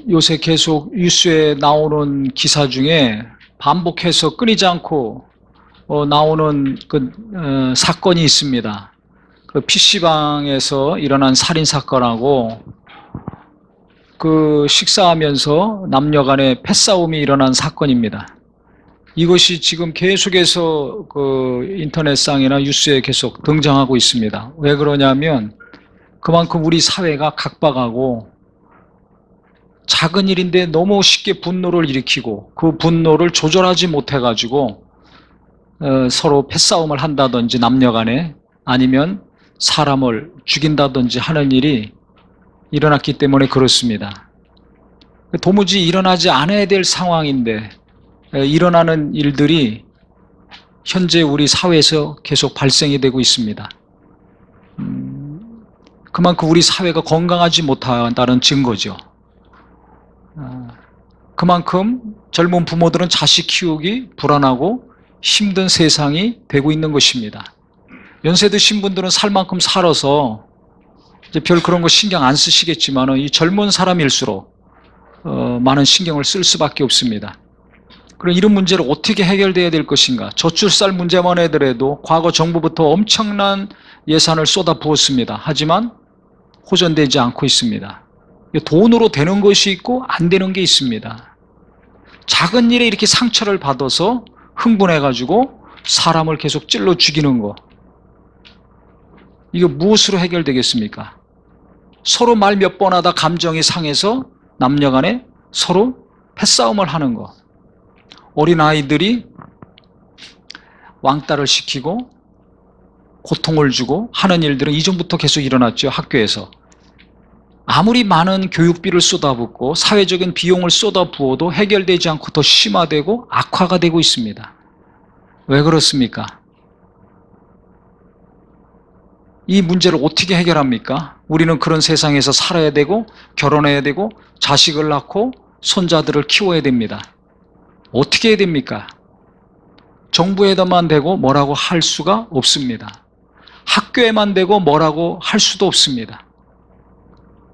요새 계속 뉴스에 나오는 기사 중에 반복해서 끊이지 않고 나오는 사건이 있습니다. PC방에서 일어난 살인사건하고 식사하면서 남녀 간의 패싸움이 일어난 사건입니다. 이것이 지금 계속해서 인터넷상이나 뉴스에 계속 등장하고 있습니다. 왜 그러냐면 그만큼 우리 사회가 각박하고 작은 일인데 너무 쉽게 분노를 일으키고 그 분노를 조절하지 못해가지고 서로 패싸움을 한다든지 남녀 간에 아니면 사람을 죽인다든지 하는 일이 일어났기 때문에 그렇습니다. 도무지 일어나지 않아야 될 상황인데 일어나는 일들이 현재 우리 사회에서 계속 발생이 되고 있습니다. 그만큼 우리 사회가 건강하지 못한다는 증거죠. 그만큼 젊은 부모들은 자식 키우기 불안하고 힘든 세상이 되고 있는 것입니다. 연세 드신 분들은 살 만큼 살아서 이제 별 그런 거 신경 안 쓰시겠지만 이 젊은 사람일수록 많은 신경을 쓸 수밖에 없습니다. 그럼 이런 문제를 어떻게 해결돼야 될 것인가? 저출산 문제만 하더라도 과거 정부부터 엄청난 예산을 쏟아 부었습니다. 하지만 호전되지 않고 있습니다. 돈으로 되는 것이 있고 안 되는 게 있습니다. 작은 일에 이렇게 상처를 받아서 흥분해가지고 사람을 계속 찔러 죽이는 거, 이거 무엇으로 해결되겠습니까? 서로 말 몇 번 하다 감정이 상해서 남녀 간에 서로 패싸움을 하는 거, 어린아이들이 왕따를 시키고 고통을 주고 하는 일들은 이전부터 계속 일어났죠. 학교에서 아무리 많은 교육비를 쏟아붓고 사회적인 비용을 쏟아부어도 해결되지 않고 더 심화되고 악화가 되고 있습니다. 왜 그렇습니까? 이 문제를 어떻게 해결합니까? 우리는 그런 세상에서 살아야 되고 결혼해야 되고 자식을 낳고 손자들을 키워야 됩니다. 어떻게 해야 됩니까? 정부에다만 대고 뭐라고 할 수가 없습니다. 학교에만 대고 뭐라고 할 수도 없습니다.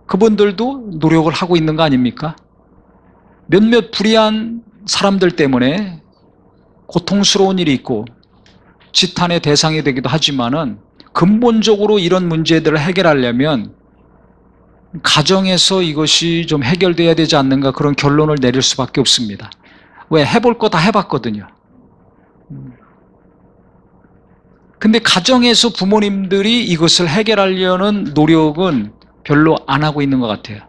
그분들도 노력을 하고 있는 거 아닙니까? 몇몇 불의한 사람들 때문에 고통스러운 일이 있고 지탄의 대상이 되기도 하지만은 근본적으로 이런 문제들을 해결하려면 가정에서 이것이 좀 해결돼야 되지 않는가, 그런 결론을 내릴 수밖에 없습니다. 왜? 해볼 거 다 해봤거든요. 근데 가정에서 부모님들이 이것을 해결하려는 노력은 별로 안 하고 있는 것 같아요.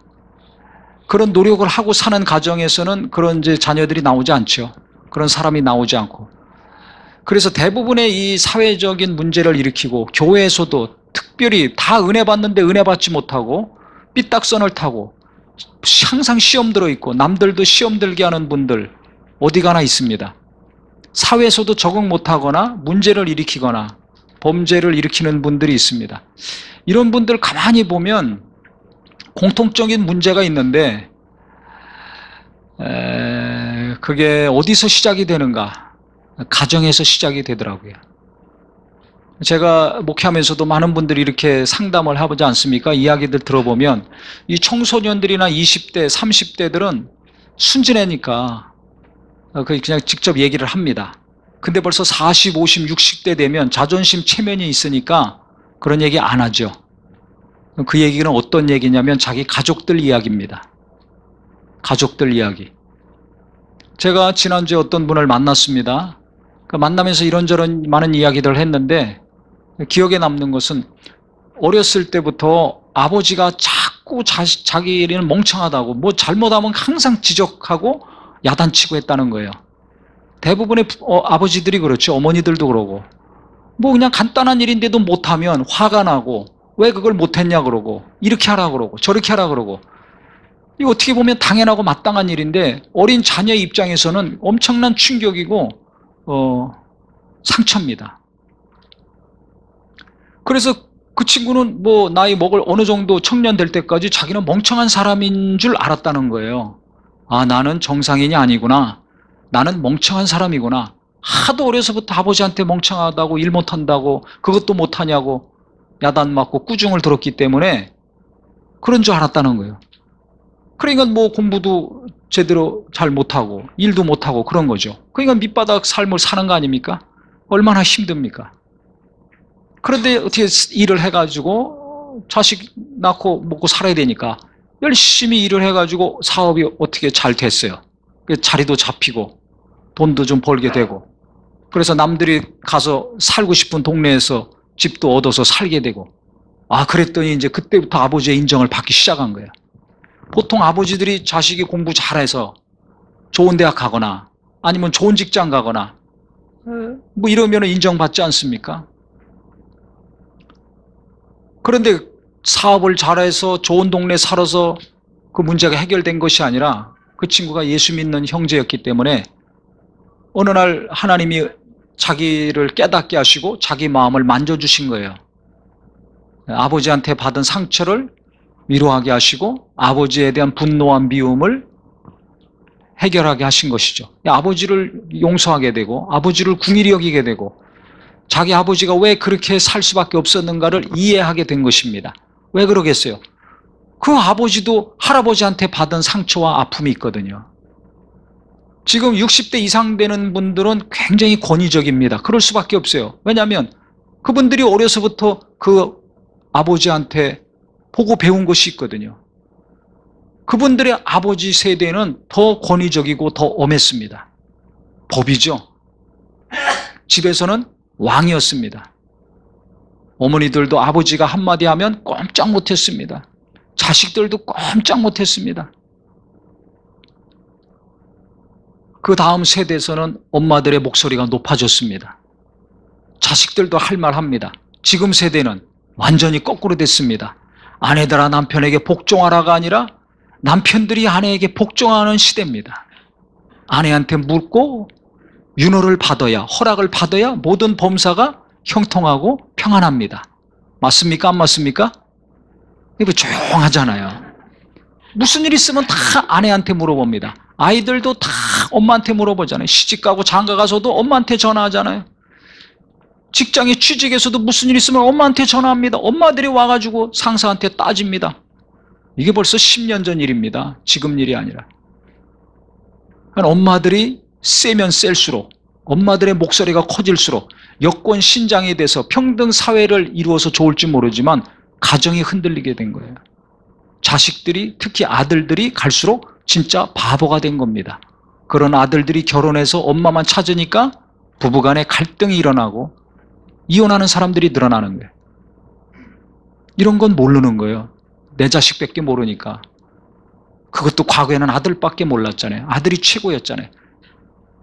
그런 노력을 하고 사는 가정에서는 그런 이제 자녀들이 나오지 않죠. 그런 사람이 나오지 않고. 그래서 대부분의 이 사회적인 문제를 일으키고 교회에서도 특별히 다 은혜 받는데 은혜 받지 못하고 삐딱선을 타고 항상 시험 들어있고 남들도 시험 들게 하는 분들 어디 가나 있습니다. 사회에서도 적응 못하거나 문제를 일으키거나 범죄를 일으키는 분들이 있습니다. 이런 분들 가만히 보면 공통적인 문제가 있는데 그게 어디서 시작이 되는가? 가정에서 시작이 되더라고요. 제가 목회하면서도 많은 분들이 이렇게 상담을 해보지 않습니까? 이야기들 들어보면 이 청소년들이나 20대, 30대들은 순진하니까 그냥 직접 얘기를 합니다. 근데 벌써 40, 50, 60대 되면 자존심 체면이 있으니까 그런 얘기 안 하죠. 그 얘기는 어떤 얘기냐면 자기 가족들 이야기입니다. 가족들 이야기. 제가 지난주에 어떤 분을 만났습니다. 만나면서 이런저런 많은 이야기들을 했는데 기억에 남는 것은 어렸을 때부터 아버지가 자꾸 자기는 멍청하다고 뭐 잘못하면 항상 지적하고 야단치고 했다는 거예요. 대부분의 아버지들이 그렇죠. 어머니들도 그러고 뭐 그냥 간단한 일인데도 못하면 화가 나고 왜 그걸 못했냐 그러고 이렇게 하라 그러고 저렇게 하라 그러고, 이거 어떻게 보면 당연하고 마땅한 일인데 어린 자녀의 입장에서는 엄청난 충격이고 상처입니다. 그래서 그 친구는 뭐 나이 먹을 어느 정도 청년 될 때까지 자기는 멍청한 사람인 줄 알았다는 거예요. 아, 나는 정상인이 아니구나. 나는 멍청한 사람이구나. 하도 어려서부터 아버지한테 멍청하다고 일 못한다고 그것도 못하냐고 야단 맞고 꾸중을 들었기 때문에 그런 줄 알았다는 거예요. 그러니까 뭐 공부도 제대로 잘 못하고 일도 못하고 그런 거죠. 그러니까 밑바닥 삶을 사는 거 아닙니까? 얼마나 힘듭니까? 그런데 어떻게 일을 해가지고 자식 낳고 먹고 살아야 되니까 열심히 일을 해가지고 사업이 어떻게 잘 됐어요. 자리도 잡히고 돈도 좀 벌게 되고, 그래서 남들이 가서 살고 싶은 동네에서 집도 얻어서 살게 되고, 그랬더니 이제 그때부터 아버지의 인정을 받기 시작한 거예요. 보통 아버지들이 자식이 공부 잘해서 좋은 대학 가거나 아니면 좋은 직장 가거나 뭐 이러면 인정받지 않습니까? 그런데 사업을 잘해서 좋은 동네 살아서 그 문제가 해결된 것이 아니라 그 친구가 예수 믿는 형제였기 때문에 어느 날 하나님이 자기를 깨닫게 하시고 자기 마음을 만져주신 거예요. 아버지한테 받은 상처를 위로하게 하시고 아버지에 대한 분노와 미움을 해결하게 하신 것이죠. 아버지를 용서하게 되고 아버지를 궁일이 여기게 되고 자기 아버지가 왜 그렇게 살 수밖에 없었는가를 이해하게 된 것입니다. 왜 그러겠어요? 그 아버지도 할아버지한테 받은 상처와 아픔이 있거든요. 지금 60대 이상 되는 분들은 굉장히 권위적입니다. 그럴 수밖에 없어요. 왜냐하면 그분들이 어려서부터 그 아버지한테 보고 배운 것이 있거든요. 그분들의 아버지 세대는 더 권위적이고 더 엄했습니다. 법이죠. 집에서는 왕이었습니다. 어머니들도 아버지가 한마디 하면 꼼짝 못했습니다. 자식들도 꼼짝 못했습니다. 그 다음 세대에서는 엄마들의 목소리가 높아졌습니다. 자식들도 할 말 합니다. 지금 세대는 완전히 거꾸로 됐습니다. 아내들아 남편에게 복종하라가 아니라 남편들이 아내에게 복종하는 시대입니다. 아내한테 묻고 윤호를 받아야, 허락을 받아야 모든 범사가 형통하고 평안합니다. 맞습니까? 안 맞습니까? 이거 조용하잖아요. 무슨 일 있으면 다 아내한테 물어봅니다. 아이들도 다 엄마한테 물어보잖아요. 시집가고 장가가서도 엄마한테 전화하잖아요. 직장에 취직해서도 무슨 일 있으면 엄마한테 전화합니다. 엄마들이 와가지고 상사한테 따집니다. 이게 벌써 10년 전 일입니다. 지금 일이 아니라. 엄마들이 세면 셀수록, 엄마들의 목소리가 커질수록 여권 신장이 돼서 평등 사회를 이루어서 좋을지 모르지만 가정이 흔들리게 된 거예요. 자식들이, 특히 아들들이 갈수록 진짜 바보가 된 겁니다. 그런 아들들이 결혼해서 엄마만 찾으니까 부부간에 갈등이 일어나고 이혼하는 사람들이 늘어나는 거예요. 이런 건 모르는 거예요. 내 자식밖에 모르니까. 그것도 과거에는 아들밖에 몰랐잖아요. 아들이 최고였잖아요.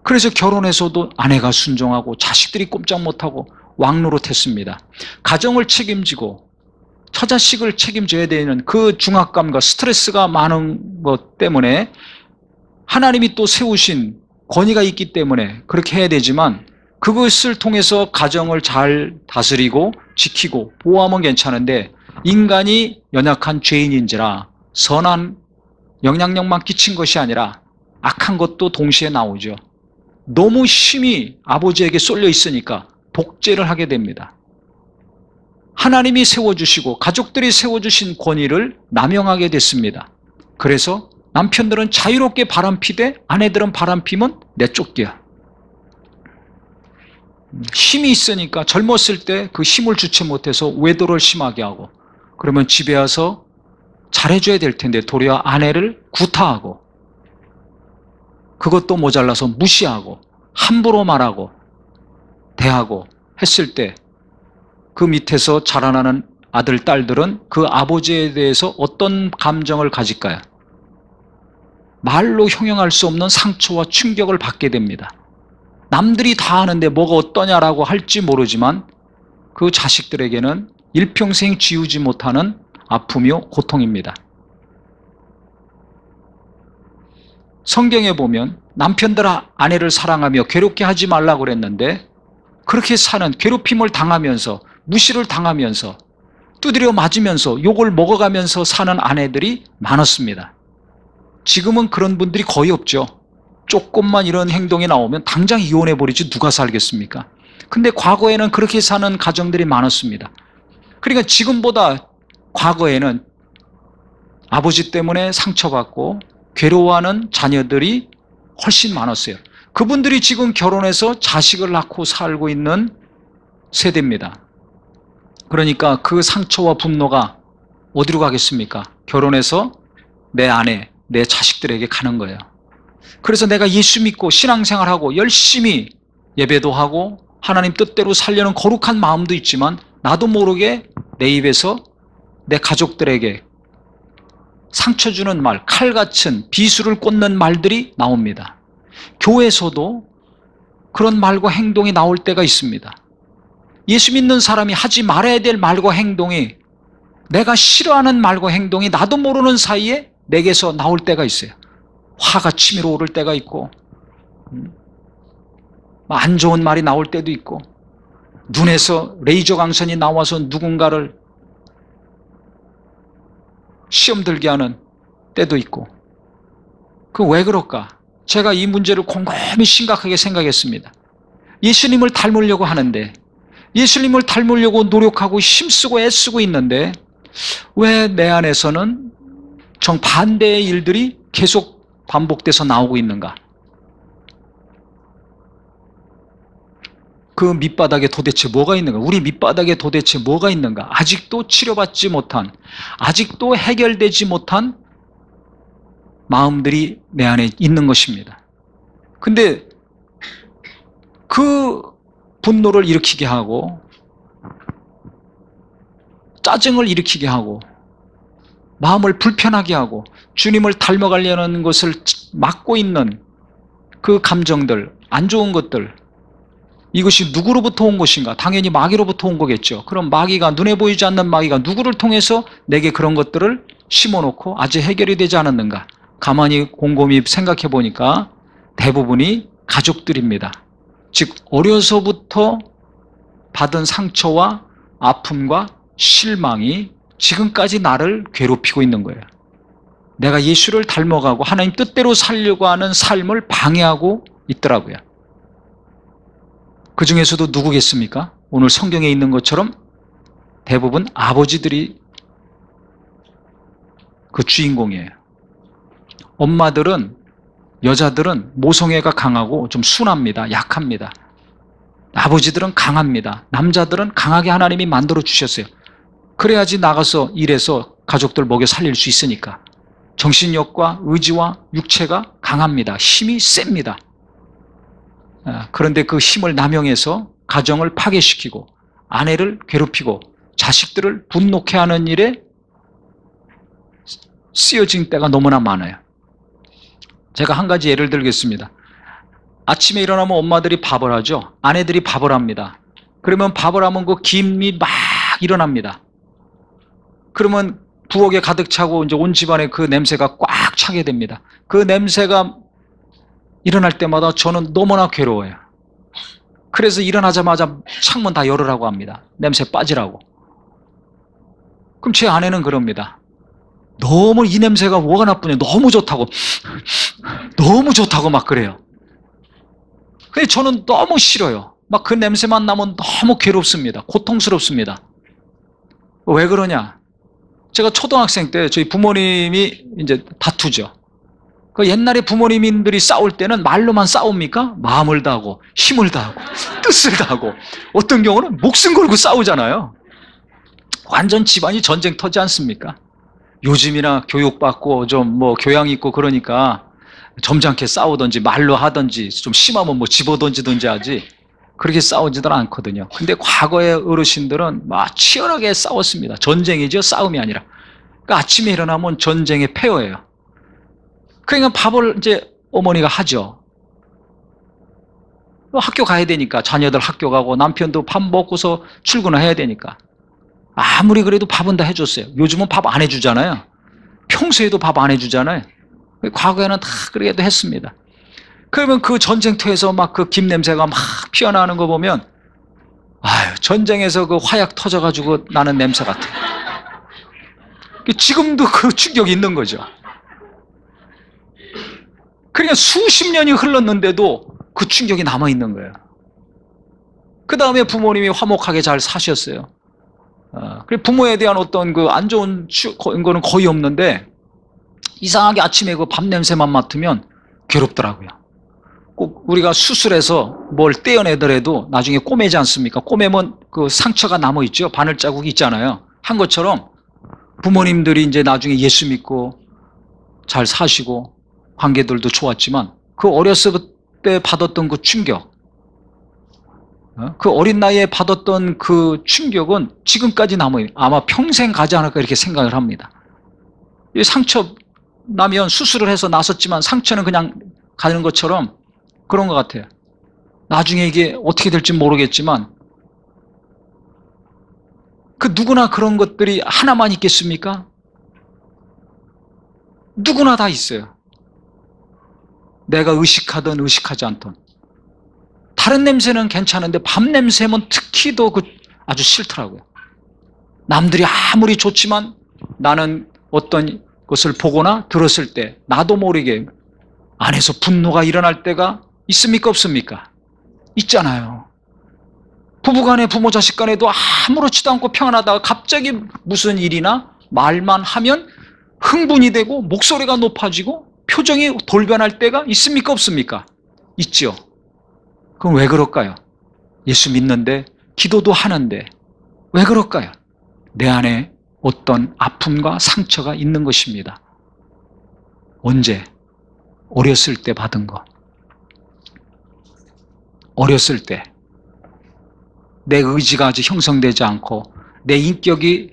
그래서 결혼해서도 아내가 순종하고 자식들이 꼼짝 못하고 왕노릇했습니다. 가정을 책임지고 처자식을 책임져야 되는 그 중압감과 스트레스가 많은 것 때문에 하나님이 또 세우신 권위가 있기 때문에 그렇게 해야 되지만 그것을 통해서 가정을 잘 다스리고 지키고 보호하면 괜찮은데 인간이 연약한 죄인인지라 선한 영향력만 끼친 것이 아니라 악한 것도 동시에 나오죠. 너무 힘이 아버지에게 쏠려 있으니까 독재를 하게 됩니다. 하나님이 세워주시고 가족들이 세워주신 권위를 남용하게 됐습니다. 그래서 남편들은 자유롭게 바람피되 아내들은 바람피면 내쫓기야. 힘이 있으니까 젊었을 때 그 힘을 주체 못해서 외도를 심하게 하고 그러면 집에 와서 잘해줘야 될 텐데 도리어 아내를 구타하고 그것도 모자라서 무시하고 함부로 말하고 대하고 했을 때 그 밑에서 자라나는 아들, 딸들은 그 아버지에 대해서 어떤 감정을 가질까요? 말로 형용할 수 없는 상처와 충격을 받게 됩니다. 남들이 다 하는데 뭐가 어떠냐라고 할지 모르지만 그 자식들에게는 일평생 지우지 못하는 아픔이요 고통입니다. 성경에 보면 남편들아 아내를 사랑하며 괴롭게 하지 말라고 그랬는데 그렇게 사는 괴롭힘을 당하면서 무시를 당하면서 두드려 맞으면서 욕을 먹어가면서 사는 아내들이 많았습니다. 지금은 그런 분들이 거의 없죠. 조금만 이런 행동이 나오면 당장 이혼해버리지 누가 살겠습니까? 근데 과거에는 그렇게 사는 가정들이 많았습니다. 그러니까 지금보다 과거에는 아버지 때문에 상처받고 괴로워하는 자녀들이 훨씬 많았어요. 그분들이 지금 결혼해서 자식을 낳고 살고 있는 세대입니다. 그러니까 그 상처와 분노가 어디로 가겠습니까? 결혼해서 내 아내, 내 자식들에게 가는 거예요. 그래서 내가 예수 믿고 신앙생활하고 열심히 예배도 하고 하나님 뜻대로 살려는 거룩한 마음도 있지만 나도 모르게 내 입에서 내 가족들에게 상처 주는 말, 칼같은 비수를 꽂는 말들이 나옵니다. 교회에서도 그런 말과 행동이 나올 때가 있습니다. 예수 믿는 사람이 하지 말아야 될 말과 행동이, 내가 싫어하는 말과 행동이 나도 모르는 사이에 내게서 나올 때가 있어요. 화가 치밀어 오를 때가 있고, 안 좋은 말이 나올 때도 있고, 눈에서 레이저 광선이 나와서 누군가를 시험 들게 하는 때도 있고. 그 왜 그럴까? 제가 이 문제를 곰곰이 심각하게 생각했습니다. 예수님을 닮으려고 하는데, 예수님을 닮으려고 노력하고 힘쓰고 애쓰고 있는데 왜 내 안에서는 정반대의 일들이 계속 반복돼서 나오고 있는가? 그 밑바닥에 도대체 뭐가 있는가? 우리 밑바닥에 도대체 뭐가 있는가? 아직도 치료받지 못한, 아직도 해결되지 못한 마음들이 내 안에 있는 것입니다. 근데 그 분노를 일으키게 하고 짜증을 일으키게 하고 마음을 불편하게 하고 주님을 닮아가려는 것을 막고 있는 그 감정들, 안 좋은 것들, 이것이 누구로부터 온 것인가? 당연히 마귀로부터 온 거겠죠. 그럼 마귀가, 눈에 보이지 않는 마귀가 누구를 통해서 내게 그런 것들을 심어놓고 아직 해결이 되지 않았는가? 가만히 곰곰이 생각해 보니까 대부분이 가족들입니다. 즉 어려서부터 받은 상처와 아픔과 실망이 지금까지 나를 괴롭히고 있는 거예요. 내가 예수를 닮아가고 하나님 뜻대로 살려고 하는 삶을 방해하고 있더라고요. 그 중에서도 누구겠습니까? 오늘 성경에 있는 것처럼 대부분 아버지들이 그 주인공이에요. 엄마들은, 여자들은 모성애가 강하고 좀 순합니다. 약합니다. 아버지들은 강합니다. 남자들은 강하게 하나님이 만들어 주셨어요. 그래야지 나가서 일해서 가족들 먹여 살릴 수 있으니까. 정신력과 의지와 육체가 강합니다. 힘이 셉니다. 그런데 그 힘을 남용해서 가정을 파괴시키고 아내를 괴롭히고 자식들을 분노케 하는 일에 쓰여진 때가 너무나 많아요. 제가 한 가지 예를 들겠습니다. 아침에 일어나면 엄마들이 밥을 하죠. 아내들이 밥을 합니다. 그러면 밥을 하면 그 김이 막 일어납니다. 그러면 부엌에 가득 차고 이제 온 집안에 그 냄새가 꽉 차게 됩니다. 그 냄새가 일어날 때마다 저는 너무나 괴로워요. 그래서 일어나자마자 창문 다 열으라고 합니다. 냄새 빠지라고. 그럼 제 아내는 그럽니다. 너무 이 냄새가 뭐가 나쁘냐, 너무 좋다고, 너무 좋다고 막 그래요. 근데 저는 너무 싫어요. 막 그 냄새만 나면 너무 괴롭습니다. 고통스럽습니다. 왜 그러냐? 제가 초등학생 때 저희 부모님이 이제 다투죠. 그 옛날에 부모님들이 싸울 때는 말로만 싸웁니까? 마음을 다하고 힘을 다하고 뜻을 다하고 어떤 경우는 목숨 걸고 싸우잖아요. 완전 집안이 전쟁터지 않습니까? 요즘이나 교육받고 좀 뭐 교양 있고 그러니까 점잖게 싸우든지 말로 하든지 좀 심하면 뭐 집어던지든지 하지 그렇게 싸우지들 않거든요. 근데 과거의 어르신들은 막 치열하게 싸웠습니다. 전쟁이죠, 싸움이 아니라. 그러니까 아침에 일어나면 전쟁의 폐허예요. 그러니까 밥을 이제 어머니가 하죠. 학교 가야 되니까 자녀들 학교 가고 남편도 밥 먹고서 출근을 해야 되니까 아무리 그래도 밥은 다 해줬어요. 요즘은 밥 안 해주잖아요. 평소에도 밥 안 해주잖아요. 과거에는 다 그래도 했습니다. 그러면 그 전쟁터에서 막 그 김 냄새가 막 피어나는 거 보면 아유, 전쟁에서 그 화약 터져가지고 나는 냄새 같아. 지금도 그 충격이 있는 거죠. 그러니까 수십 년이 흘렀는데도 그 충격이 남아있는 거예요. 그 다음에 부모님이 화목하게 잘 사셨어요. 그리고 부모에 대한 어떤 그 안 좋은 거는 거의 없는데 이상하게 아침에 그 밥 냄새만 맡으면 괴롭더라고요. 꼭 우리가 수술해서 뭘 떼어내더라도 나중에 꼬매지 않습니까? 꼬매면 그 상처가 남아있죠. 바늘 자국이 있잖아요. 한 것처럼 부모님들이 이제 나중에 예수 믿고 잘 사시고 관계들도 좋았지만 그 어렸을 때 받았던 그 충격, 그 어린 나이에 받았던 그 충격은 지금까지 남아요. 아마 평생 가지 않을까 이렇게 생각을 합니다. 이 상처 나면 수술을 해서 나섰지만 상처는 그냥 가는 것처럼 그런 것 같아요. 나중에 이게 어떻게 될지 모르겠지만 그 누구나 그런 것들이 하나만 있겠습니까? 누구나 다 있어요. 내가 의식하든 의식하지 않든. 다른 냄새는 괜찮은데 밥 냄새면 특히 더 아주 싫더라고요. 남들이 아무리 좋지만 나는 어떤 것을 보거나 들었을 때 나도 모르게 안에서 분노가 일어날 때가 있습니까? 없습니까? 있잖아요. 부부간에 부모 자식 간에도 아무렇지도 않고 평안하다가 갑자기 무슨 일이나 말만 하면 흥분이 되고 목소리가 높아지고 표정이 돌변할 때가 있습니까? 없습니까? 있죠. 그럼 왜 그럴까요? 예수 믿는데 기도도 하는데 왜 그럴까요? 내 안에 어떤 아픔과 상처가 있는 것입니다. 언제? 어렸을 때 받은 것. 어렸을 때 내 의지가 아직 형성되지 않고 내 인격이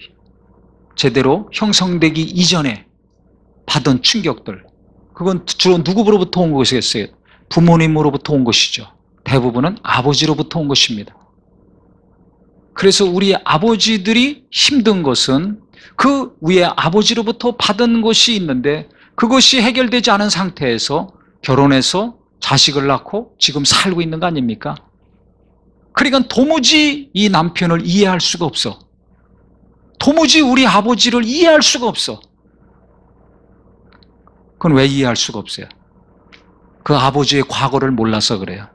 제대로 형성되기 이전에 받은 충격들, 그건 주로 누구로부터 온 것이겠어요? 부모님으로부터 온 것이죠. 대부분은 아버지로부터 온 것입니다. 그래서 우리 아버지들이 힘든 것은 그 위에 아버지로부터 받은 것이 있는데 그것이 해결되지 않은 상태에서 결혼해서 자식을 낳고 지금 살고 있는 거 아닙니까? 그러니까 도무지 이 남편을 이해할 수가 없어. 도무지 우리 아버지를 이해할 수가 없어. 그건 왜 이해할 수가 없어요? 그 아버지의 과거를 몰라서 그래요.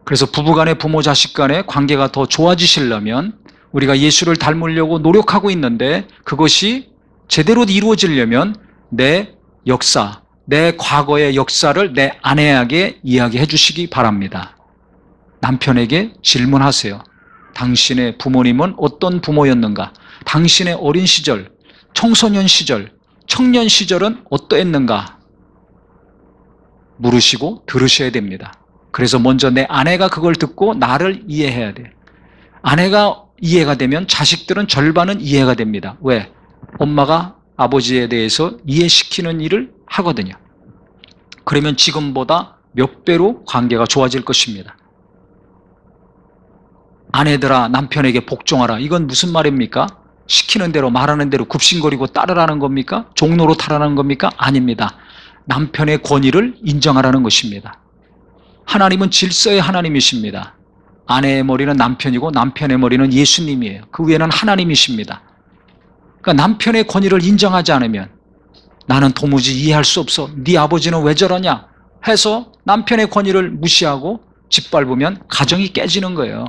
그래서 부부간에 부모 자식 간의 관계가 더 좋아지시려면 우리가 예수를 닮으려고 노력하고 있는데 그것이 제대로 이루어지려면 내 역사, 내 과거의 역사를 내 아내에게 이야기해 주시기 바랍니다. 남편에게 질문하세요. 당신의 부모님은 어떤 부모였는가? 당신의 어린 시절, 청소년 시절, 청년 시절은 어떠했는가? 물으시고 들으셔야 됩니다. 그래서 먼저 내 아내가 그걸 듣고 나를 이해해야 돼. 아내가 이해가 되면 자식들은 절반은 이해가 됩니다. 왜? 엄마가 아버지에 대해서 이해시키는 일을 하거든요. 그러면 지금보다 몇 배로 관계가 좋아질 것입니다. 아내들아 남편에게 복종하라. 이건 무슨 말입니까? 시키는 대로 말하는 대로 굽신거리고 따르라는 겁니까? 종로로 타라는 겁니까? 아닙니다. 남편의 권위를 인정하라는 것입니다. 하나님은 질서의 하나님이십니다. 아내의 머리는 남편이고 남편의 머리는 예수님이에요. 그 위에는 하나님이십니다. 그러니까 남편의 권위를 인정하지 않으면 나는 도무지 이해할 수 없어. 네 아버지는 왜 저러냐? 해서 남편의 권위를 무시하고 짓밟으면 가정이 깨지는 거예요.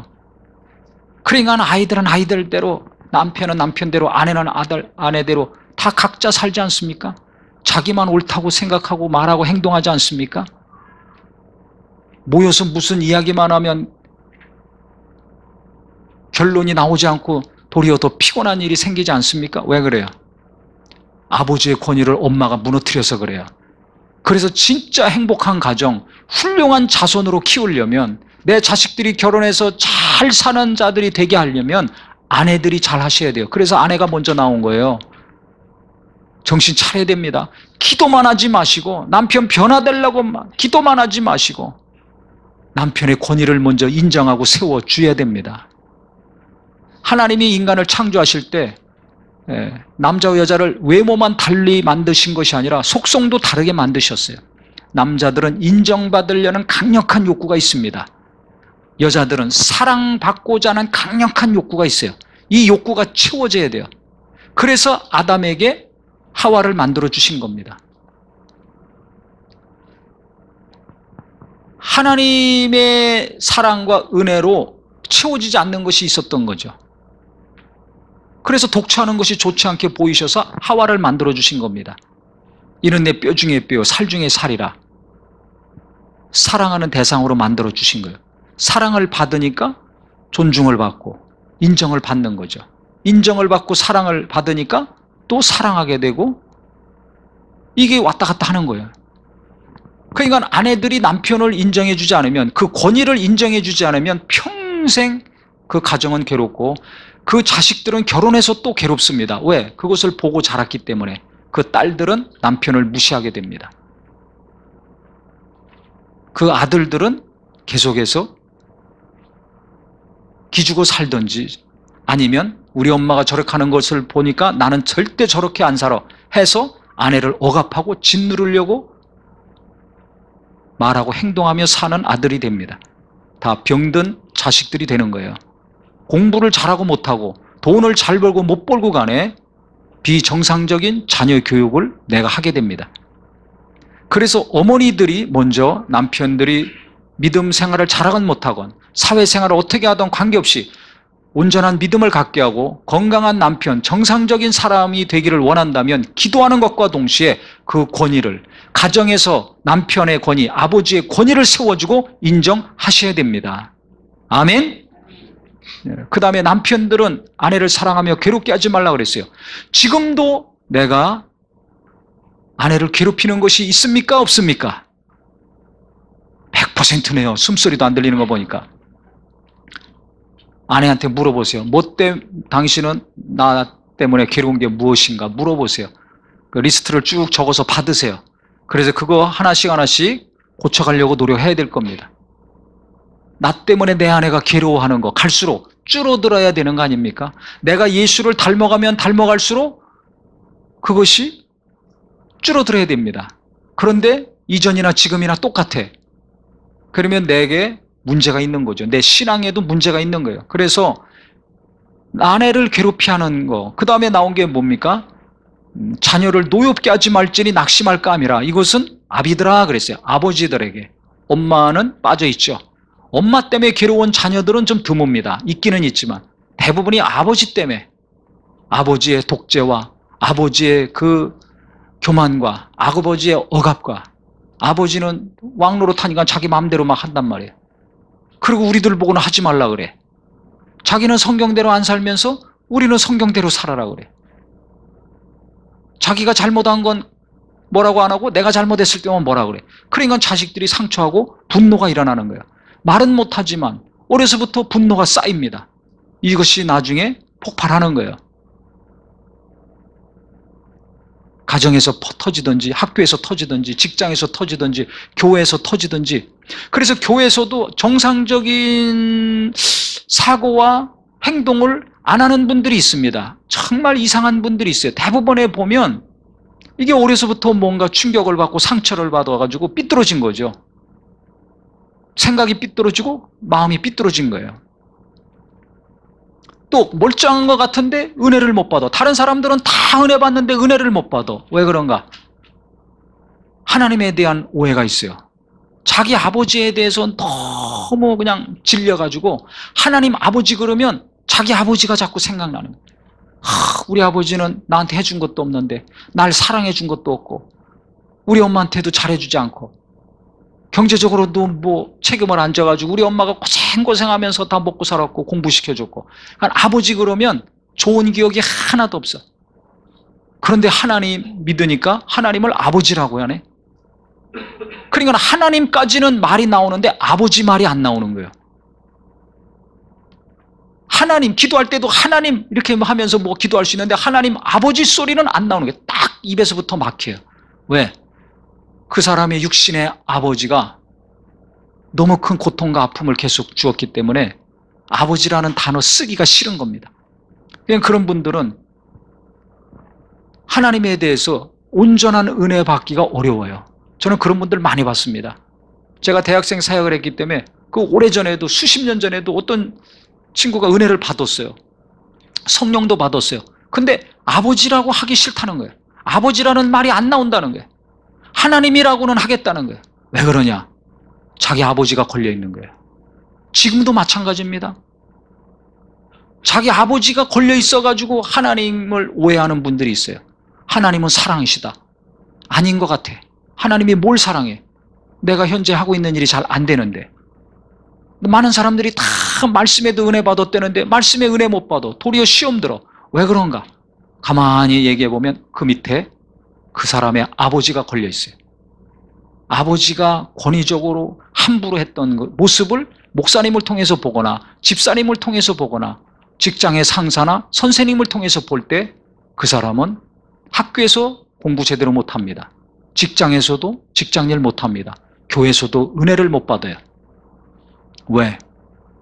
그러니까 아이들은 아이들대로, 남편은 남편대로, 아내는 아내대로 다 각자 살지 않습니까? 자기만 옳다고 생각하고 말하고 행동하지 않습니까? 모여서 무슨 이야기만 하면 결론이 나오지 않고 도리어 더 피곤한 일이 생기지 않습니까? 왜 그래요? 아버지의 권위를 엄마가 무너뜨려서 그래요. 그래서 진짜 행복한 가정, 훌륭한 자손으로 키우려면, 내 자식들이 결혼해서 잘 사는 자들이 되게 하려면 아내들이 잘 하셔야 돼요. 그래서 아내가 먼저 나온 거예요. 정신 차려야 됩니다. 기도만 하지 마시고, 남편 변화되려고 기도만 하지 마시고 남편의 권위를 먼저 인정하고 세워줘야 됩니다. 하나님이 인간을 창조하실 때 남자와 여자를 외모만 달리 만드신 것이 아니라 속성도 다르게 만드셨어요. 남자들은 인정받으려는 강력한 욕구가 있습니다. 여자들은 사랑받고자 하는 강력한 욕구가 있어요. 이 욕구가 채워져야 돼요. 그래서 아담에게 하와를 만들어 주신 겁니다. 하나님의 사랑과 은혜로 채워지지 않는 것이 있었던 거죠. 그래서 독처하는 것이 좋지 않게 보이셔서 하와를 만들어 주신 겁니다. 이는 내 뼈 중에 뼈, 살 중에 살이라. 사랑하는 대상으로 만들어 주신 거예요. 사랑을 받으니까 존중을 받고 인정을 받는 거죠. 인정을 받고 사랑을 받으니까 또 사랑하게 되고, 이게 왔다 갔다 하는 거예요. 그러니까 아내들이 남편을 인정해 주지 않으면, 그 권위를 인정해 주지 않으면 평생 그 가정은 괴롭고, 그 자식들은 결혼해서 또 괴롭습니다. 왜? 그것을 보고 자랐기 때문에. 그 딸들은 남편을 무시하게 됩니다. 그 아들들은 계속해서 기죽어 살든지, 아니면 우리 엄마가 저렇게 하는 것을 보니까 나는 절대 저렇게 안 살아 해서 아내를 억압하고 짓누르려고 말하고 행동하며 사는 아들이 됩니다. 다 병든 자식들이 되는 거예요. 공부를 잘하고 못하고 돈을 잘 벌고 못 벌고 간에 비정상적인 자녀 교육을 내가 하게 됩니다. 그래서 어머니들이 먼저 남편들이 믿음 생활을 잘하건 못하건 사회생활을 어떻게 하든 관계없이 온전한 믿음을 갖게 하고 건강한 남편, 정상적인 사람이 되기를 원한다면 기도하는 것과 동시에 그 권위를, 가정에서 남편의 권위, 아버지의 권위를 세워주고 인정하셔야 됩니다. 아멘? 그 다음에 남편들은 아내를 사랑하며 괴롭게 하지 말라고 그랬어요. 지금도 내가 아내를 괴롭히는 것이 있습니까? 없습니까? 100%네요. 숨소리도 안 들리는 거 보니까. 아내한테 물어보세요. 당신은 나 때문에 괴로운 게 무엇인가 물어보세요. 그 리스트를 쭉 적어서 받으세요. 그래서 그거 하나씩 하나씩 고쳐가려고 노력해야 될 겁니다. 나 때문에 내 아내가 괴로워하는 거 갈수록 줄어들어야 되는 거 아닙니까? 내가 예수를 닮아가면 닮아갈수록 그것이 줄어들어야 됩니다. 그런데 이전이나 지금이나 똑같아. 그러면 내게 문제가 있는 거죠. 내 신앙에도 문제가 있는 거예요. 그래서 아내를 괴롭히하는 거, 그 다음에 나온 게 뭡니까? 자녀를 노엽게 하지 말지니 낙심할까 함이라. 이것은 아비들아 그랬어요. 아버지들에게. 엄마는 빠져있죠. 엄마 때문에 괴로운 자녀들은 좀 드뭅니다. 있기는 있지만 대부분이 아버지 때문에, 아버지의 독재와 아버지의 그 교만과 아버지의 억압과, 아버지는 왕노릇하니까 자기 마음대로 막 한단 말이에요. 그리고 우리들 보고는 하지 말라 그래. 자기는 성경대로 안 살면서 우리는 성경대로 살아라 그래. 자기가 잘못한 건 뭐라고 안 하고 내가 잘못했을 때만 뭐라 그래. 그러니까 자식들이 상처하고 분노가 일어나는 거예요. 말은 못하지만 어려서부터 분노가 쌓입니다. 이것이 나중에 폭발하는 거예요. 가정에서 터지든지 학교에서 터지든지 직장에서 터지든지 교회에서 터지든지. 그래서 교회에서도 정상적인 사고와 행동을 안 하는 분들이 있습니다. 정말 이상한 분들이 있어요. 대부분에 보면 이게 어려서부터 뭔가 충격을 받고 상처를 받아가지고 삐뚤어진 거죠. 생각이 삐뚤어지고 마음이 삐뚤어진 거예요. 또 멀쩡한 것 같은데 은혜를 못 받아. 다른 사람들은 다 은혜 받는데 은혜를 못 받아. 왜 그런가? 하나님에 대한 오해가 있어요. 자기 아버지에 대해서는 너무 그냥 질려가지고 하나님 아버지 그러면 자기 아버지가 자꾸 생각나는 거예요. 우리 아버지는 나한테 해준 것도 없는데, 날 사랑해 준 것도 없고, 우리 엄마한테도 잘해주지 않고, 경제적으로도 뭐 책임을 안 져가지고 우리 엄마가 고생하면서 다 먹고 살았고 공부시켜줬고. 그러니까 아버지 그러면 좋은 기억이 하나도 없어. 그런데 하나님 믿으니까 하나님을 아버지라고 하네. 그러니까 하나님까지는 말이 나오는데 아버지 말이 안 나오는 거예요. 하나님, 기도할 때도 하나님 이렇게 하면서 뭐 기도할 수 있는데 하나님 아버지 소리는 안 나오는 거예요. 딱 입에서부터 막혀요. 왜? 그 사람의 육신의 아버지가 너무 큰 고통과 아픔을 계속 주었기 때문에 아버지라는 단어 쓰기가 싫은 겁니다. 그냥 그런 분들은 하나님에 대해서 온전한 은혜 받기가 어려워요. 저는 그런 분들 많이 봤습니다. 제가 대학생 사역을 했기 때문에 그 오래전에도 수십 년 전에도 어떤 친구가 은혜를 받았어요. 성령도 받았어요. 근데 아버지라고 하기 싫다는 거예요. 아버지라는 말이 안 나온다는 거예요. 하나님이라고는 하겠다는 거예요. 왜 그러냐? 자기 아버지가 걸려있는 거예요. 지금도 마찬가지입니다. 자기 아버지가 걸려 있어가지고 하나님을 오해하는 분들이 있어요. 하나님은 사랑이시다. 아닌 것 같아. 하나님이 뭘 사랑해? 내가 현재 하고 있는 일이 잘 안 되는데. 많은 사람들이 다 말씀에도 은혜 받았다는데 말씀에 은혜 못 받아. 도리어 시험 들어. 왜 그런가? 가만히 얘기해 보면 그 밑에 그 사람의 아버지가 걸려 있어요. 아버지가 권위적으로 함부로 했던 그 모습을 목사님을 통해서 보거나 집사님을 통해서 보거나 직장의 상사나 선생님을 통해서 볼 때 그 사람은 학교에서 공부 제대로 못합니다. 직장에서도 직장일 못합니다. 교회에서도 은혜를 못 받아요. 왜?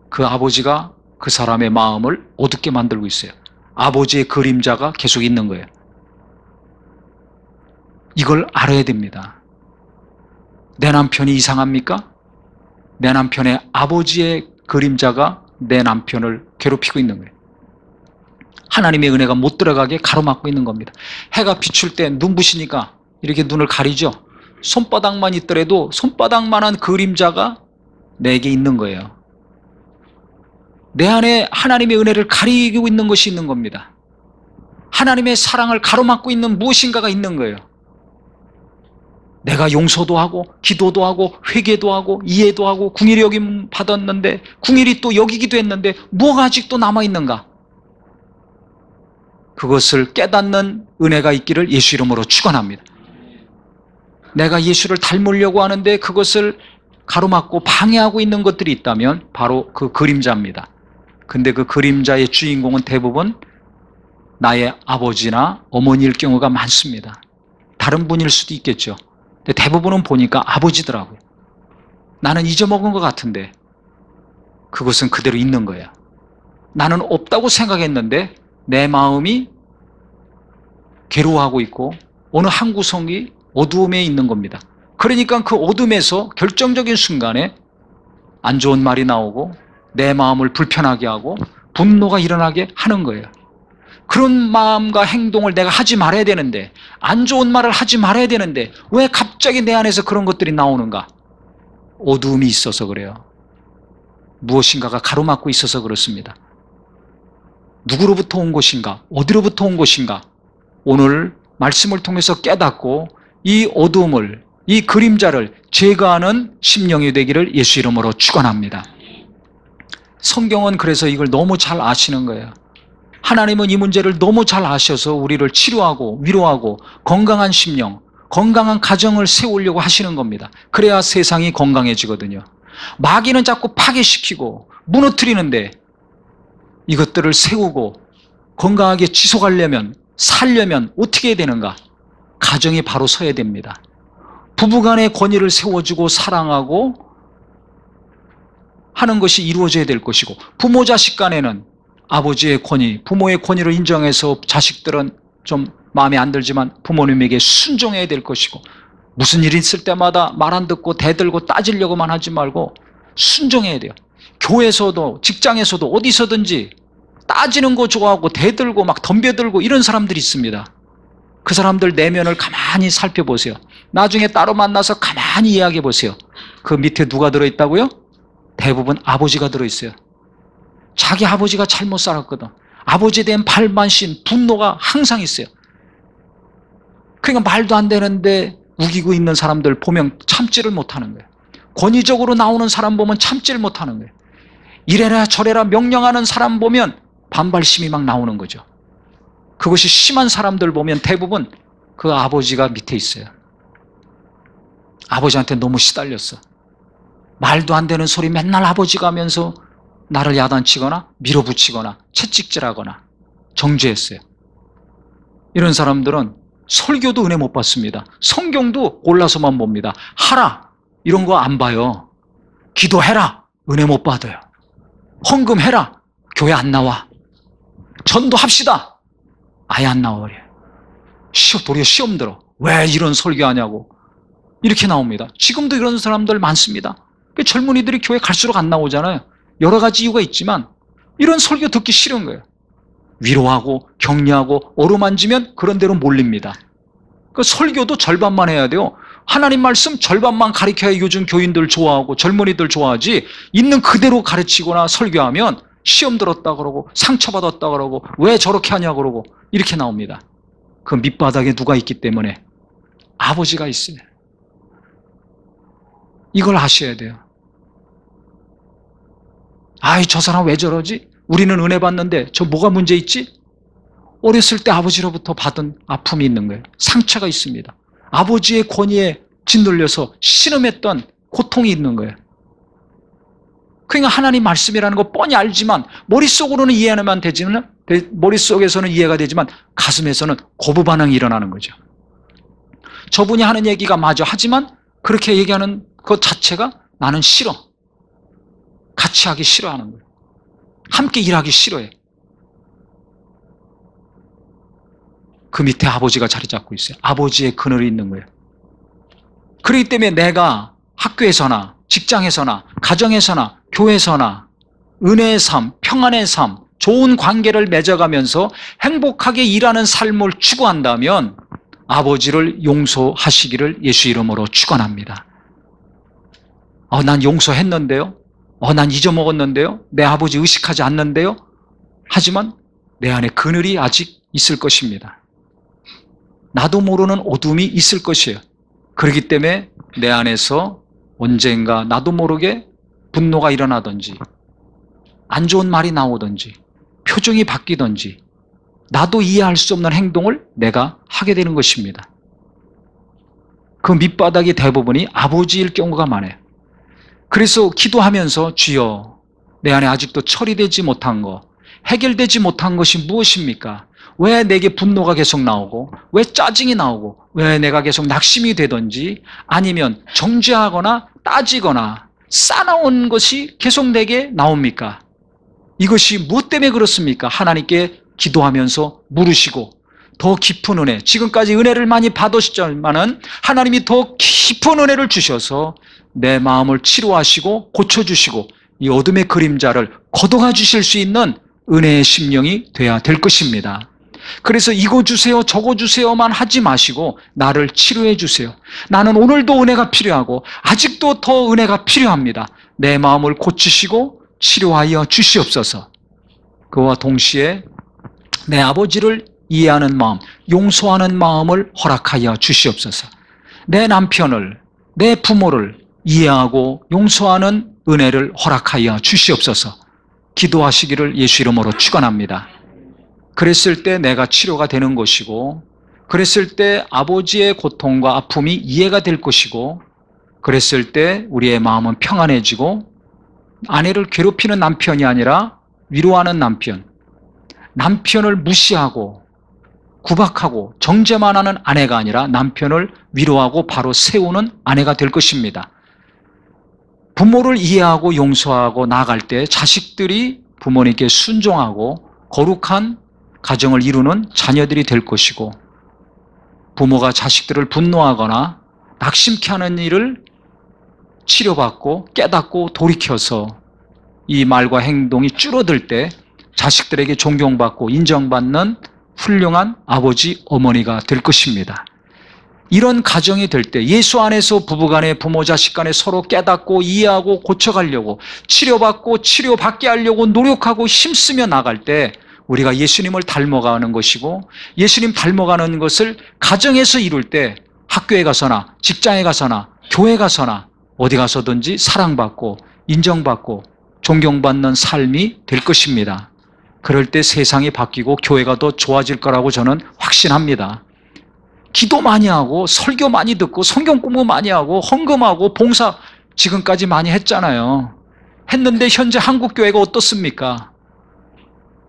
그 아버지가 그 사람의 마음을 어둡게 만들고 있어요. 아버지의 그림자가 계속 있는 거예요. 이걸 알아야 됩니다. 내 남편이 이상합니까? 내 남편의 아버지의 그림자가 내 남편을 괴롭히고 있는 거예요. 하나님의 은혜가 못 들어가게 가로막고 있는 겁니다. 해가 비출 때 눈부시니까 이렇게 눈을 가리죠. 손바닥만 있더라도 손바닥만한 그림자가 내게 있는 거예요. 내 안에 하나님의 은혜를 가리고 있는 것이 있는 겁니다. 하나님의 사랑을 가로막고 있는 무엇인가가 있는 거예요. 내가 용서도 하고 기도도 하고 회개도 하고 이해도 하고 궁일이 여김 받았는데 궁일이 또 여기기도 했는데 뭐가 아직도 남아있는가? 그것을 깨닫는 은혜가 있기를 예수 이름으로 축원합니다. 내가 예수를 닮으려고 하는데 그것을 가로막고 방해하고 있는 것들이 있다면 바로 그 그림자입니다. 근데 그 그림자의 주인공은 대부분 나의 아버지나 어머니일 경우가 많습니다. 다른 분일 수도 있겠죠. 근데 대부분은 보니까 아버지더라고요. 나는 잊어먹은 것 같은데 그것은 그대로 있는 거예요. 나는 없다고 생각했는데 내 마음이 괴로워하고 있고 어느 한 구석이 어두움에 있는 겁니다. 그러니까 그 어둠에서 결정적인 순간에 안 좋은 말이 나오고 내 마음을 불편하게 하고 분노가 일어나게 하는 거예요. 그런 마음과 행동을 내가 하지 말아야 되는데 안 좋은 말을 하지 말아야 되는데 왜 갑자기 내 안에서 그런 것들이 나오는가? 어두움이 있어서 그래요. 무엇인가가 가로막고 있어서 그렇습니다. 누구로부터 온 것인가? 어디로부터 온 것인가? 오늘 말씀을 통해서 깨닫고 이 어두움을, 이 그림자를 제거하는 심령이 되기를 예수 이름으로 축원합니다. 성경은 그래서 이걸 너무 잘 아시는 거예요. 하나님은 이 문제를 너무 잘 아셔서 우리를 치료하고 위로하고 건강한 심령, 건강한 가정을 세우려고 하시는 겁니다. 그래야 세상이 건강해지거든요. 마귀는 자꾸 파괴시키고 무너뜨리는데 이것들을 세우고 건강하게 지속하려면 살려면 어떻게 해야 되는가? 가정이 바로 서야 됩니다. 부부간의 권위를 세워주고 사랑하고 하는 것이 이루어져야 될 것이고 부모 자식 간에는 아버지의 권위, 부모의 권위를 인정해서 자식들은 좀 마음에 안 들지만 부모님에게 순종해야 될 것이고 무슨 일이 있을 때마다 말 안 듣고 대들고 따지려고만 하지 말고 순종해야 돼요. 교회에서도 직장에서도 어디서든지 따지는 거 좋아하고 대들고 막 덤벼들고 이런 사람들이 있습니다. 그 사람들 내면을 가만히 살펴보세요. 나중에 따로 만나서 가만히 이야기해 보세요. 그 밑에 누가 들어있다고요? 대부분 아버지가 들어있어요. 자기 아버지가 잘못 살았거든. 아버지에 대한 발만심, 분노가 항상 있어요. 그러니까 말도 안 되는데 우기고 있는 사람들 보면 참지를 못하는 거예요. 권위적으로 나오는 사람 보면 참지를 못하는 거예요. 이래라 저래라 명령하는 사람 보면 반발심이 막 나오는 거죠. 그것이 심한 사람들 보면 대부분 그 아버지가 밑에 있어요. 아버지한테 너무 시달렸어. 말도 안 되는 소리 맨날 아버지가 하면서 나를 야단치거나 밀어붙이거나 채찍질하거나 정죄했어요. 이런 사람들은 설교도 은혜 못 받습니다. 성경도 골라서만 봅니다. 하라 이런 거 안 봐요. 기도해라 은혜 못 받아요. 헌금해라 교회 안 나와. 전도합시다 아예 안 나와버려요. 도리어 시험 들어. 왜 이런 설교하냐고 이렇게 나옵니다. 지금도 이런 사람들 많습니다. 젊은이들이 교회 갈수록 안 나오잖아요. 여러 가지 이유가 있지만 이런 설교 듣기 싫은 거예요. 위로하고 격려하고 어루만지면 그런 대로 몰립니다. 그 설교도 절반만 해야 돼요. 하나님 말씀 절반만 가르쳐야 요즘 교인들 좋아하고 젊은이들 좋아하지 있는 그대로 가르치거나 설교하면 시험 들었다 그러고 상처받았다 그러고 왜 저렇게 하냐 그러고 이렇게 나옵니다. 그 밑바닥에 누가 있기 때문에? 아버지가 있어요. 이걸 아셔야 돼요. 아이, 저 사람 왜 저러지? 우리는 은혜 받는데 저 뭐가 문제 있지? 어렸을 때 아버지로부터 받은 아픔이 있는 거예요. 상처가 있습니다. 아버지의 권위에 짓눌려서 신음했던 고통이 있는 거예요. 그러니까 하나님 말씀이라는 거 뻔히 알지만 머릿속으로는 이해하면 되지만, 머릿속에서는 이해가 되지만 가슴에서는 거부 반응이 일어나는 거죠. 저분이 하는 얘기가 맞아. 하지만 그렇게 얘기하는 것 자체가 나는 싫어. 같이 하기 싫어하는 거예요. 함께 일하기 싫어해. 그 밑에 아버지가 자리 잡고 있어요. 아버지의 그늘이 있는 거예요. 그렇기 때문에 내가 학교에서나 직장에서나 가정에서나 교회에서나 은혜의 삶, 평안의 삶, 좋은 관계를 맺어가면서 행복하게 일하는 삶을 추구한다면 아버지를 용서하시기를 예수 이름으로 축원합니다. 난 용서했는데요. 난 잊어먹었는데요. 내 아버지 의식하지 않는데요. 하지만 내 안에 그늘이 아직 있을 것입니다. 나도 모르는 어둠이 있을 것이에요. 그렇기 때문에 내 안에서 언젠가 나도 모르게 분노가 일어나든지 안 좋은 말이 나오든지 표정이 바뀌든지 나도 이해할 수 없는 행동을 내가 하게 되는 것입니다. 그 밑바닥이 대부분이 아버지일 경우가 많아요. 그래서 기도하면서 주여, 내 안에 아직도 처리되지 못한 거, 해결되지 못한 것이 무엇입니까? 왜 내게 분노가 계속 나오고, 왜 짜증이 나오고, 왜 내가 계속 낙심이 되든지, 아니면 정죄하거나 따지거나 쌓아놓은 것이 계속 내게 나옵니까? 이것이 무엇 때문에 그렇습니까? 하나님께 기도하면서 물으시고, 더 깊은 은혜, 지금까지 은혜를 많이 받으셨지만은 하나님이 더 깊은 은혜를 주셔서 내 마음을 치료하시고 고쳐주시고 이 어둠의 그림자를 걷어가 주실 수 있는 은혜의 심령이 돼야 될 것입니다. 그래서 이거 주세요 저거 주세요만 하지 마시고 나를 치료해 주세요. 나는 오늘도 은혜가 필요하고 아직도 더 은혜가 필요합니다. 내 마음을 고치시고 치료하여 주시옵소서. 그와 동시에 내 아버지를 이해하는 마음, 용서하는 마음을 허락하여 주시옵소서. 내 남편을, 내 부모를 이해하고 용서하는 은혜를 허락하여 주시옵소서. 기도하시기를 예수 이름으로 축원합니다. 그랬을 때 내가 치료가 되는 것이고, 그랬을 때 아버지의 고통과 아픔이 이해가 될 것이고, 그랬을 때 우리의 마음은 평안해지고, 아내를 괴롭히는 남편이 아니라 위로하는 남편, 남편을 무시하고 구박하고 정죄만 하는 아내가 아니라 남편을 위로하고 바로 세우는 아내가 될 것입니다. 부모를 이해하고 용서하고 나아갈 때 자식들이 부모님께 순종하고 거룩한 가정을 이루는 자녀들이 될 것이고, 부모가 자식들을 분노하거나 낙심케 하는 일을 치료받고 깨닫고 돌이켜서 이 말과 행동이 줄어들 때 자식들에게 존경받고 인정받는 훌륭한 아버지, 어머니가 될 것입니다. 이런 가정이 될 때 예수 안에서 부부간에 부모 자식 간에 서로 깨닫고 이해하고 고쳐가려고 치료받고 치료받게 하려고 노력하고 힘쓰며 나갈 때 우리가 예수님을 닮아가는 것이고, 예수님 닮아가는 것을 가정에서 이룰 때 학교에 가서나 직장에 가서나 교회 가서나 어디 가서든지 사랑받고 인정받고 존경받는 삶이 될 것입니다. 그럴 때 세상이 바뀌고 교회가 더 좋아질 거라고 저는 확신합니다. 기도 많이 하고 설교 많이 듣고 성경 공부 많이 하고 헌금하고 봉사 지금까지 많이 했잖아요. 했는데 현재 한국교회가 어떻습니까?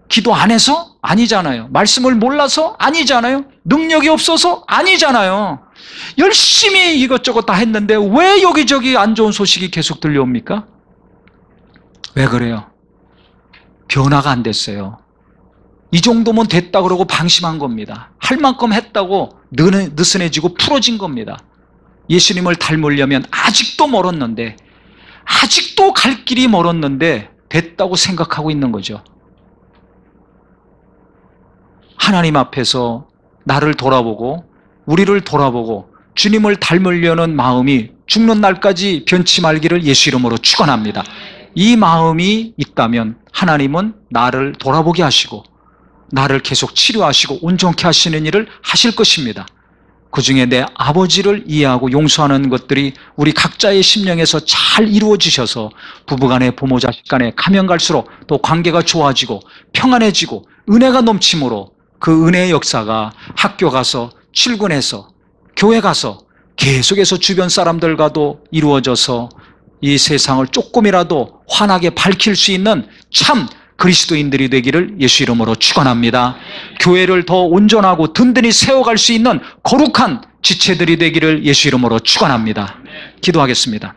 기도 안 해서? 아니잖아요. 말씀을 몰라서? 아니잖아요. 능력이 없어서? 아니잖아요. 열심히 이것저것 다 했는데 왜 여기저기 안 좋은 소식이 계속 들려옵니까? 왜 그래요? 변화가 안 됐어요. 이 정도면 됐다 그러고 방심한 겁니다. 할 만큼 했다고 느슨해지고 풀어진 겁니다. 예수님을 닮으려면 아직도 멀었는데, 아직도 갈 길이 멀었는데 됐다고 생각하고 있는 거죠. 하나님 앞에서 나를 돌아보고 우리를 돌아보고 주님을 닮으려는 마음이 죽는 날까지 변치 말기를 예수 이름으로 축원합니다. 이 마음이 있다면 하나님은 나를 돌아보게 하시고 나를 계속 치료하시고 온전케 하시는 일을 하실 것입니다. 그 중에 내 아버지를 이해하고 용서하는 것들이 우리 각자의 심령에서 잘 이루어지셔서 부부간에 부모 자식 간에 가면 갈수록 또 관계가 좋아지고 평안해지고 은혜가 넘침으로 그 은혜의 역사가 학교 가서 출근해서 교회 가서 계속해서 주변 사람들과도 이루어져서 이 세상을 조금이라도 환하게 밝힐 수 있는 참 그리스도인들이 되기를 예수 이름으로 축원합니다. 교회를 더 온전하고 든든히 세워갈 수 있는 거룩한 지체들이 되기를 예수 이름으로 축원합니다. 기도하겠습니다.